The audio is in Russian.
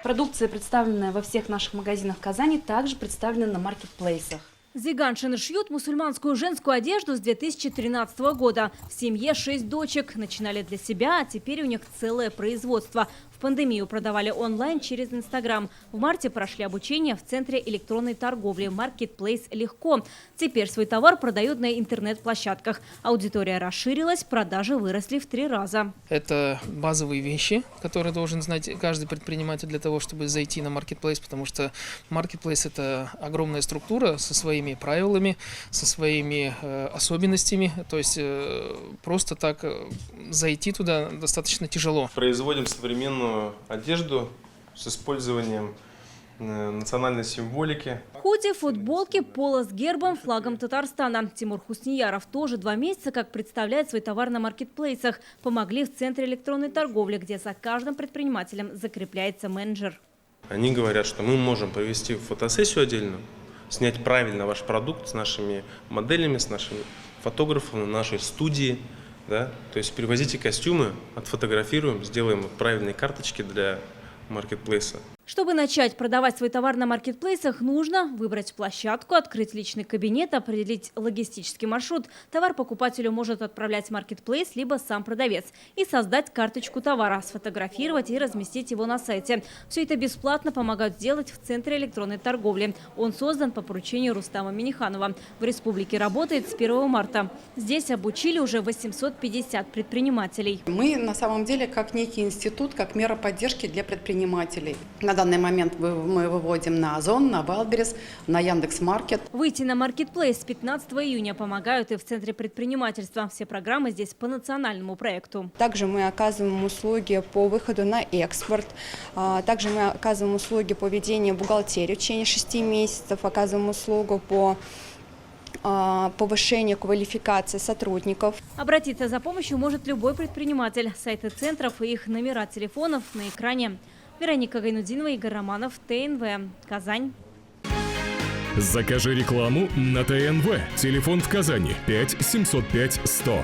Продукция, представленная во всех наших магазинах Казани, также представлена на маркетплейсах. Зиганшины шьют мусульманскую женскую одежду с 2013 года. В семье 6 дочек. Начинали для себя, а теперь у них целое производство. В пандемию продавали онлайн через Инстаграм. В марте прошли обучение в Центре электронной торговли «Маркетплейс Легко». Теперь свой товар продают на интернет-площадках. Аудитория расширилась, продажи выросли в 3 раза. Это базовые вещи, которые должен знать каждый предприниматель для того, чтобы зайти на Marketplace, потому что Marketplace – это огромная структура со своими правилами, со своими особенностями. То есть просто так зайти туда достаточно тяжело. Производим современную одежду с использованием национальной символики. Худи, футболки, поло с гербом, флагом Татарстана. Тимур Хуснияров тоже 2 месяца как представляет свой товар на маркетплейсах. Помогли в Центре электронной торговли, где за каждым предпринимателем закрепляется менеджер. Они говорят, что мы можем провести фотосессию отдельную, снять правильно ваш продукт с нашими моделями, с нашими фотографами, нашей студии. Да? То есть привозите костюмы, отфотографируем, сделаем правильные карточки для маркетплейса. Чтобы начать продавать свой товар на маркетплейсах, нужно выбрать площадку, открыть личный кабинет, определить логистический маршрут. Товар покупателю может отправлять в маркетплейс, либо сам продавец. И создать карточку товара, сфотографировать и разместить его на сайте. Все это бесплатно помогают сделать в Центре электронной торговли. Он создан по поручению Рустама Миниханова. В республике работает с 1 марта. Здесь обучили уже 850 предпринимателей. Мы на самом деле как некий институт, как мера поддержки для предпринимателей. На данный момент мы выводим на Озон, на Wildberries, на Яндекс.Маркет. Выйти на маркетплейс с 15 июня помогают и в Центре предпринимательства. Все программы здесь по национальному проекту. Также мы оказываем услуги по выходу на экспорт. Также мы оказываем услуги по ведению бухгалтерии в течение 6 месяцев. Оказываем услугу по повышению квалификации сотрудников. Обратиться за помощью может любой предприниматель. Сайты центров и их номера телефонов на экране. Вероника Гайнудинова, Игорь Романов, ТНВ, Казань. Закажи рекламу на ТНВ. Телефон в Казани 5 705 100.